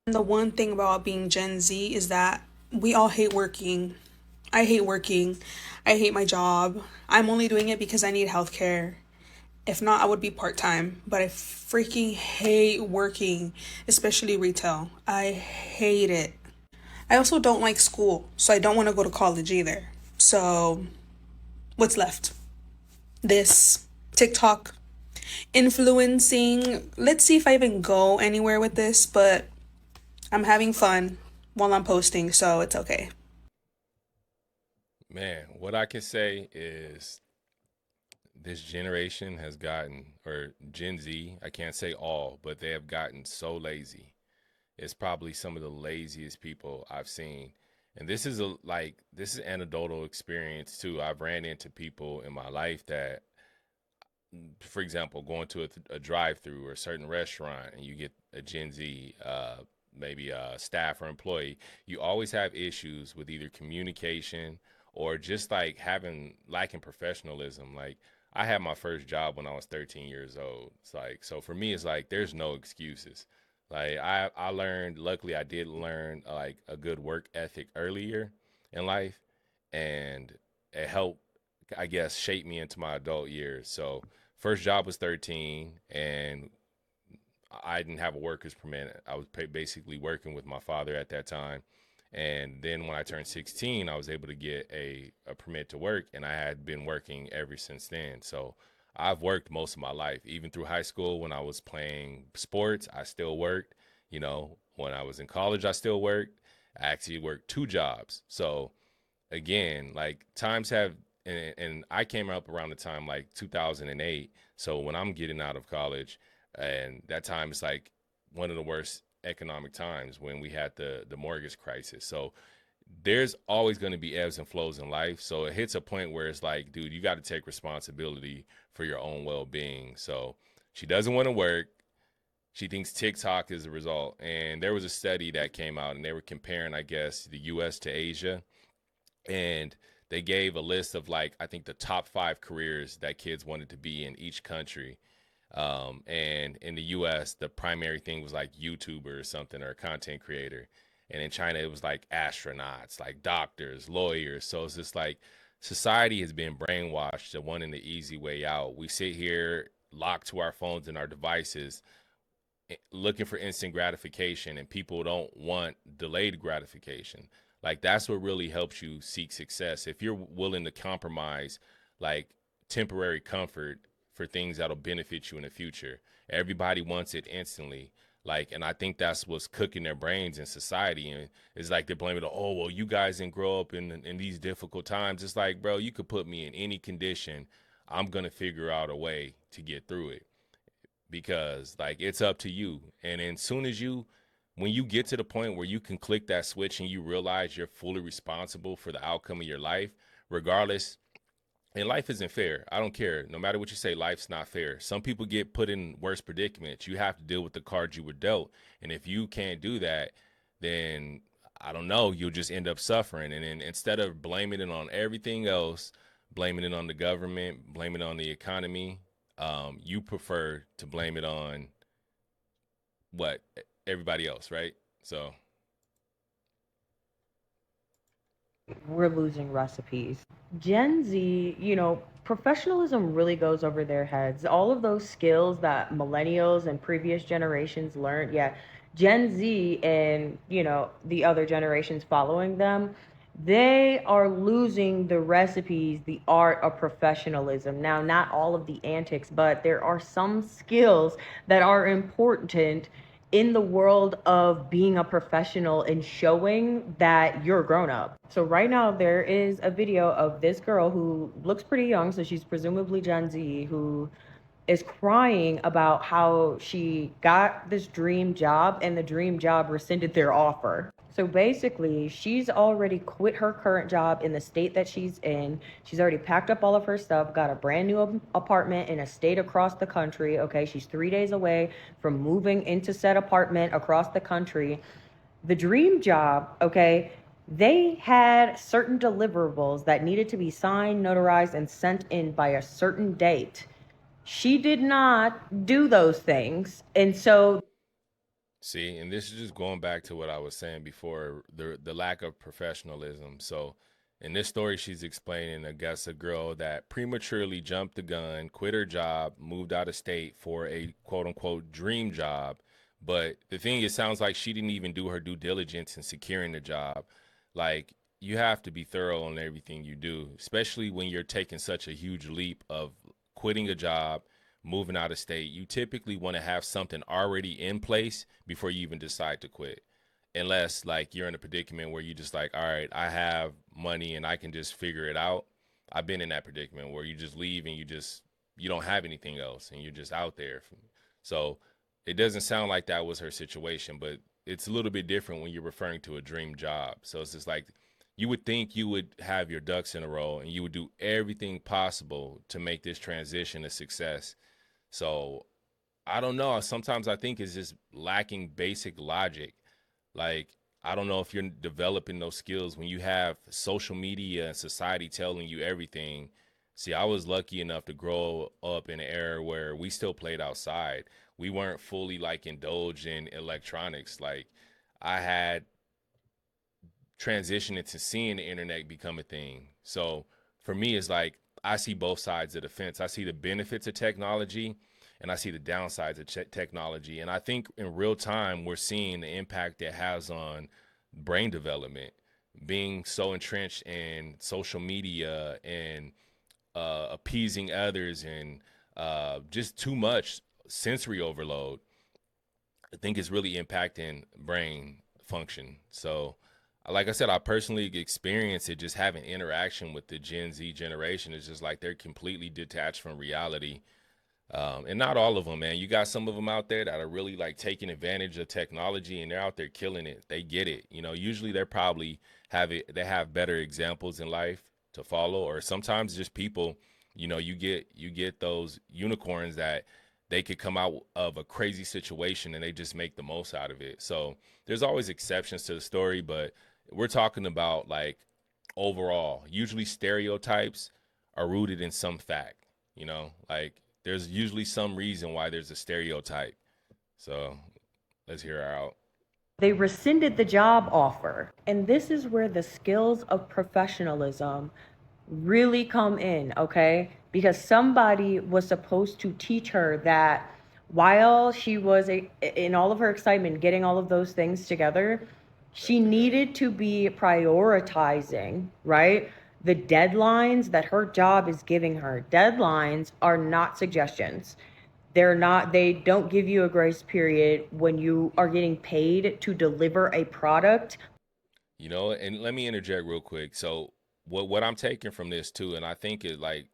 And the one thing about being Gen Z is that we all hate working. I hate working. I hate my job. I'm only doing it because I need healthcare. If not, I would be part time. But I freaking hate working, especially retail. I hate it. I also don't like school, so I don't want to go to college either. So, what's left? This TikTok influencing. Let's see if I even go anywhere with this, but I'm having fun while I'm posting, so it's okay. Man, what I can say is this generation has gotten, or Gen Z, I can't say all, but they have gotten so lazy. It's probably some of the laziest people I've seen. And this is anecdotal experience too. I've ran into people in my life that, for example, going to a drive-through or a certain restaurant, and you get a Gen Z, maybe a staff or employee, you always have issues with either communication or just like having lacking professionalism. Like I had my first job when I was 13 years old. It's like so for me, it's like there's no excuses. Like I learned. Luckily, I did learn like a good work ethic earlier in life, and it helped, I guess, shape me into my adult years. So first job was 13, and I didn't have a worker's permit. I was basically working with my father at that time. And then when I turned 16, I was able to get a permit to work, and I had been working ever since then. So I've worked most of my life. Even through high school, when I was playing sports, I still worked. When I was in college, I still worked. I actually worked two jobs. So again, like times have, and I came up around the time like 2008. So when I'm getting out of college, and that time is like one of the worst economic times when we had the mortgage crisis. So there's always going to be ebbs and flows in life. So it hits a point where it's like, dude, you got to take responsibility for your own well-being. So she doesn't want to work. She thinks TikTok is the result. And there was a study that came out, and they were comparing, I guess, the US to Asia, and they gave a list of like I think the top five careers that kids wanted to be in each country. And in the U.S., the primary thing was like YouTuber or something or a content creator, and in China it was like astronauts, like doctors, lawyers. So it's just like society has been brainwashed to wanting the easy way out. We sit here locked to our phones and our devices looking for instant gratification, and people don't want delayed gratification. Like that's what really helps you seek success. If you're willing to compromise like temporary comfort for things that'll benefit you in the future, everybody wants it instantly. Like, and I think that's what's cooking their brains in society. And it's like they're blaming, oh, well, you guys didn't grow up in these difficult times. It's like, bro, you could put me in any condition. I'm going to figure out a way to get through it, because like it's up to you. And then soon as you when you get to the point where you can click that switch and you realize you're fully responsible for the outcome of your life, regardless. And life isn't fair. I don't care. No matter what you say, life's not fair. Some people get put in worse predicaments. You have to deal with the cards you were dealt. And if you can't do that, then I don't know, you'll just end up suffering. And then instead of blaming it on everything else, blaming it on the government, blaming it on the economy, you prefer to blame it on what everybody else, right? So We're losing recipes. Gen Z, professionalism really goes over their heads. All of those skills that millennials and previous generations learned, yeah, Gen Z and, the other generations following them, they are losing the recipes, the art of professionalism. Now, not all of the antics, but there are some skills that are important in the world of being a professional and showing that you're a grown up. So right now there is a video of this girl who looks pretty young, so she's presumably Gen Z, who is crying about how she got this dream job and the dream job rescinded their offer. So basically, she's already quit her current job in the state that she's in. She's already packed up all of her stuff, got a brand new apartment in a state across the country. Okay, she's 3 days away from moving into said apartment across the country. The dream job, okay, they had certain deliverables that needed to be signed, notarized, and sent in by a certain date. She did not do those things. And so See, and this is just going back to what I was saying before, the lack of professionalism. So in this story, she's explaining, I guess, a girl that prematurely jumped the gun, quit her job, moved out of state for a quote unquote dream job. But the thing, it sounds like she didn't even do her due diligence in securing the job. Like, you have to be thorough on everything you do, especially when you're taking such a huge leap of quitting a job, moving out of state. You typically want to have something already in place before you even decide to quit. Unless like you're in a predicament where you just like, all right, I have money and I can just figure it out. I've been in that predicament where you just leave and you don't have anything else and you're just out there. So it doesn't sound like that was her situation, but it's a little bit different when you're referring to a dream job. So it's just like you would think you would have your ducks in a row and you would do everything possible to make this transition a success. So I don't know. Sometimes I think it's just lacking basic logic. Like, I don't know if you're developing those skills when you have social media and society telling you everything. See, I was lucky enough to grow up in an era where we still played outside. We weren't fully like indulged in electronics. Like, I had transitioned into seeing the internet become a thing. So for me, it's like I see both sides of the fence. I see the benefits of technology and I see the downsides of technology. And I think in real time, we're seeing the impact it has on brain development, being so entrenched in social media and appeasing others and just too much sensory overload. I think it's really impacting brain function. So, like I said, I personally experienced it just having interaction with the Gen Z generation. It's just like they're completely detached from reality. And not all of them, man. You got some of them out there that are really like taking advantage of technology and they're out there killing it. They get it. You know, usually they're probably they have better examples in life to follow, or sometimes just people, you know, you get those unicorns that they could come out of a crazy situation and they just make the most out of it. So there's always exceptions to the story, but we're talking about like overall, usually stereotypes are rooted in some fact, you know, like there's usually some reason why there's a stereotype. So let's hear her out. They rescinded the job offer. And this is where the skills of professionalism really come in, okay? Because somebody was supposed to teach her that while she was in all of her excitement getting all of those things together, she needed to be prioritizing, right? The deadlines that her job is giving her. Deadlines are not suggestions. They don't give you a grace period when you are getting paid to deliver a product. You know, and let me interject real quick. So what I'm taking from this too, and I think it like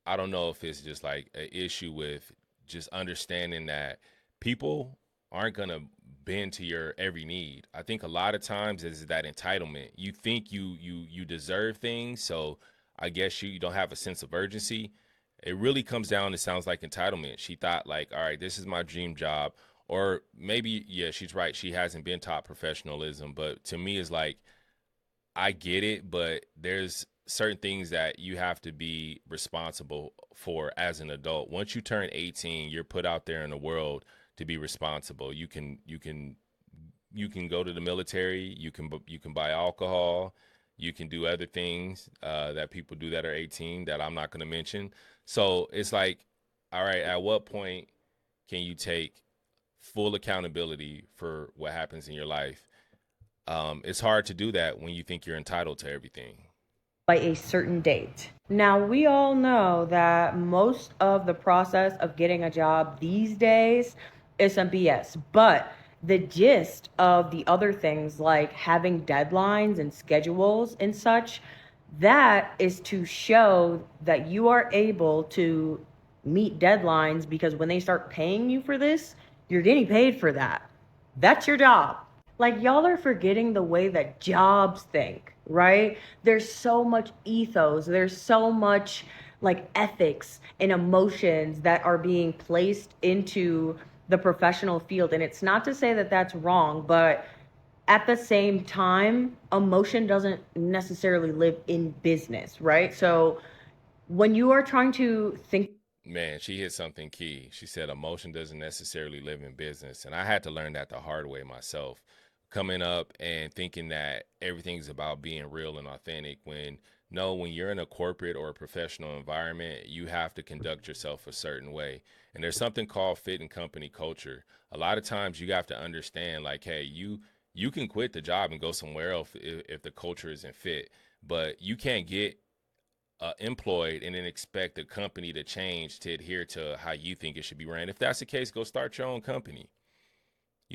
I don't know if it's just like an issue with just understanding that people aren't gonna bend to your every need. I think a lot of times is that entitlement. You think you deserve things, so I guess you don't have a sense of urgency. It really comes down, it sounds like entitlement. She thought like, all right, this is my dream job. Or maybe, yeah, she's right. She hasn't been taught professionalism, but to me it's like I get it, but there's certain things that you have to be responsible for as an adult. Once you turn 18, you're put out there in the world to be responsible. You can go to the military, you can buy alcohol, you can do other things that people do that are 18 that I'm not going to mention. So it's like, all right, at what point can you take full accountability for what happens in your life? It's hard to do that when you think you're entitled to everything. By a certain date. Now, we all know that most of the process of getting a job these days is some BS, but the gist of the other things like having deadlines and schedules and such, that is to show that you are able to meet deadlines because when they start paying you for this, you're getting paid for that. That's your job. Like, y'all are forgetting the way that jobs think, right? There's so much ethos, there's so much like ethics and emotions that are being placed into the professional field. And it's not to say that that's wrong, but at the same time, emotion doesn't necessarily live in business, right? So when you are trying to think Man, she hit something key. She said emotion doesn't necessarily live in business. And I had to learn that the hard way myself. Coming up and thinking that everything's about being real and authentic when no, when you're in a corporate or a professional environment, you have to conduct yourself a certain way. And there's something called fit and company culture. A lot of times you have to understand like, hey, you can quit the job and go somewhere else if the culture isn't fit, but you can't get employed and then expect the company to change to adhere to how you think it should be ran. If that's the case, go start your own company.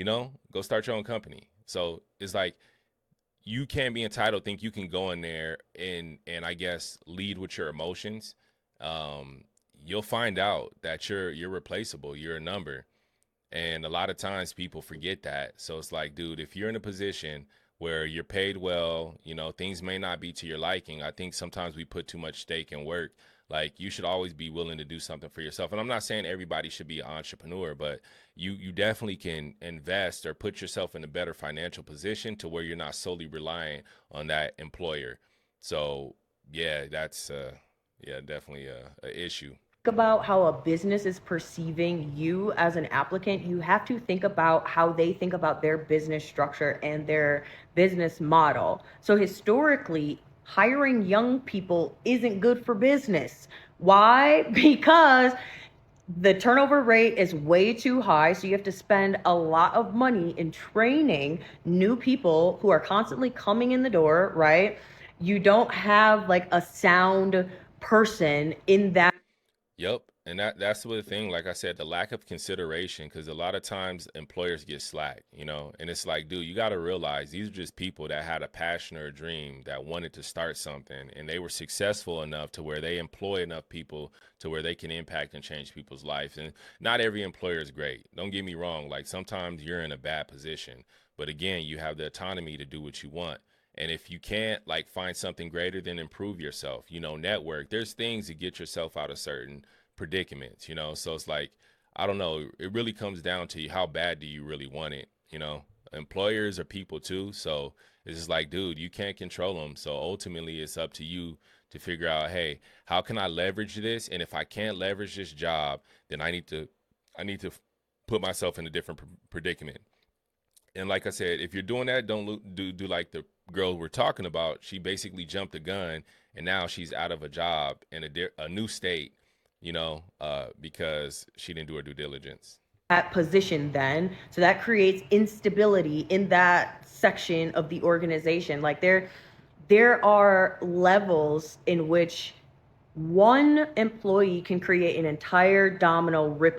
Go start your own company. So it's like you can't be entitled, think you can go in there and I guess lead with your emotions. Um, you'll find out that you're replaceable. You're a number. And a lot of times people forget that. So it's like, dude, if you're in a position where you're paid well, things may not be to your liking. I think sometimes we put too much stake in work. Like you should always be willing to do something for yourself. And I'm not saying everybody should be an entrepreneur, but you definitely can invest or put yourself in a better financial position to where you're not solely relying on that employer. So yeah, that's yeah, definitely a issue. About how a business is perceiving you as an applicant, you have to think about how they think about their business structure and their business model. So historically, hiring young people isn't good for business. Why? Because the turnover rate is way too high. So you have to spend a lot of money in training new people who are constantly coming in the door, right? You don't have like a sound person in that. Yep. And that's the thing, like I said, the lack of consideration, because a lot of times employers get slack, and it's like, dude, you got to realize these are just people that had a passion or a dream that wanted to start something, and they were successful enough to where they employ enough people to where they can impact and change people's lives. And not every employer is great. Don't get me wrong. Like sometimes you're in a bad position, but again, you have the autonomy to do what you want. And if you can't like find something greater, then improve yourself, network. There's things to get yourself out of certain predicaments, so it's like, I don't know, it really comes down to how bad do you really want it. Employers are people too, so it's just like, dude, you can't control them, so ultimately it's up to you to figure out, hey, how can I leverage this, and if I can't leverage this job, then I need to put myself in a different predicament. And like I said, if you're doing that, don't do like the girl we're talking about. She basically jumped the gun, and now she's out of a job in a new state, because she didn't do her due diligence. That position then, so that creates instability in that section of the organization. Like there are levels in which one employee can create an entire domino ripple